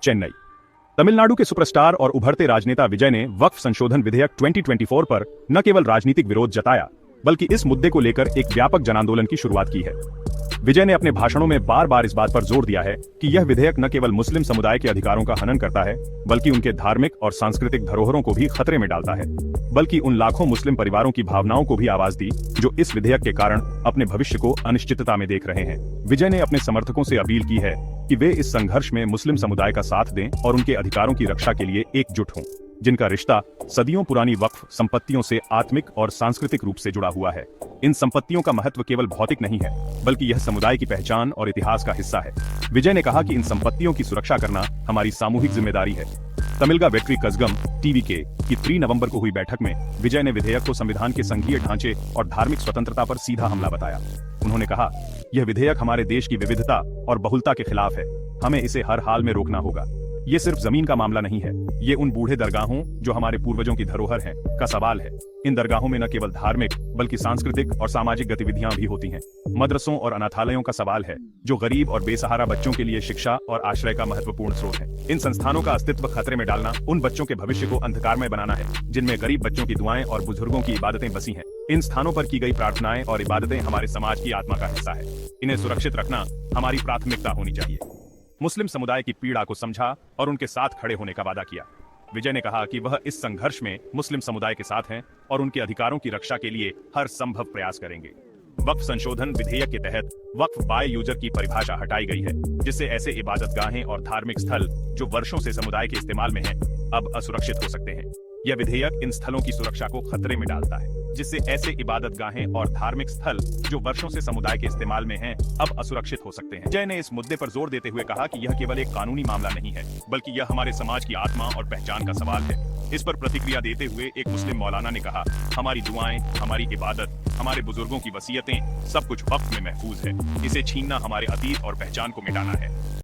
चेन्नई। तमिलनाडु के सुपरस्टार और उभरते राजनेता विजय ने वक्फ संशोधन विधेयक 2024 पर न केवल राजनीतिक विरोध जताया, बल्कि इस मुद्दे को लेकर एक व्यापक जनांदोलन की शुरुआत की है। विजय ने अपने भाषणों में बार बार इस बात पर जोर दिया है कि यह विधेयक न केवल मुस्लिम समुदाय के अधिकारों का हनन करता है, बल्कि उनके धार्मिक और सांस्कृतिक धरोहरों को भी खतरे में डालता है, बल्कि उन लाखों मुस्लिम परिवारों की भावनाओं को भी आवाज दी जो इस विधेयक के कारण अपने भविष्य को अनिश्चितता में देख रहे हैं। विजय ने अपने समर्थकों से अपील की है कि वे इस संघर्ष में मुस्लिम समुदाय का साथ दें और उनके अधिकारों की रक्षा के लिए एकजुट हों, जिनका रिश्ता सदियों पुरानी वक्फ संपत्तियों से आत्मिक और सांस्कृतिक रूप से जुड़ा हुआ है। इन संपत्तियों का महत्व केवल भौतिक नहीं है, बल्कि यह समुदाय की पहचान और इतिहास का हिस्सा है। विजय ने कहा कि इन संपत्तियों की सुरक्षा करना हमारी सामूहिक जिम्मेदारी है। तमिलगा वेट्री कजगम टीवीके की 3 नवंबर को हुई बैठक में विजय ने विधेयक को संविधान के संघीय ढांचे और धार्मिक स्वतंत्रता पर सीधा हमला बताया। उन्होंने कहा, यह विधेयक हमारे देश की विविधता और बहुलता के खिलाफ है। हमें इसे हर हाल में रोकना होगा। ये सिर्फ जमीन का मामला नहीं है, ये उन बूढ़े दरगाहों जो हमारे पूर्वजों की धरोहर हैं का सवाल है। इन दरगाहों में न केवल धार्मिक बल्कि सांस्कृतिक और सामाजिक गतिविधियां भी होती हैं। मदरसों और अनाथालयों का सवाल है, जो गरीब और बेसहारा बच्चों के लिए शिक्षा और आश्रय का महत्वपूर्ण स्रोत है। इन संस्थानों का अस्तित्व खतरे में डालना उन बच्चों के भविष्य को अंधकारमय बनाना है, जिनमें गरीब बच्चों की दुआएं और बुजुर्गों की इबादतें बसी हैं। इन स्थानों पर की गई प्रार्थनाएं और इबादतें हमारे समाज की आत्मा का हिस्सा है। इन्हें सुरक्षित रखना हमारी प्राथमिकता होनी चाहिए। मुस्लिम समुदाय की पीड़ा को समझा और उनके साथ खड़े होने का वादा किया। विजय ने कहा कि वह इस संघर्ष में मुस्लिम समुदाय के साथ हैं और उनके अधिकारों की रक्षा के लिए हर संभव प्रयास करेंगे। वक्फ संशोधन विधेयक के तहत वक्फ बाय यूजर की परिभाषा हटाई गई है, जिससे ऐसे इबादतगाहें और धार्मिक स्थल जो वर्षों से समुदाय के इस्तेमाल में हैं, अब असुरक्षित हो सकते हैं। यह विधेयक इन स्थलों की सुरक्षा को खतरे में डालता है, जिससे ऐसे इबादतगाहें और धार्मिक स्थल जो वर्षों से समुदाय के इस्तेमाल में हैं, अब असुरक्षित हो सकते हैं। जय ने इस मुद्दे पर जोर देते हुए कहा कि यह केवल एक कानूनी मामला नहीं है, बल्कि यह हमारे समाज की आत्मा और पहचान का सवाल है। इस पर प्रतिक्रिया देते हुए एक मुस्लिम मौलाना ने कहा, हमारी दुआएं, हमारी इबादत, हमारे बुजुर्गों की वसीयतें, सब कुछ वक्फ में महफूज है। इसे छीनना हमारे अतीत और पहचान को मिटाना है।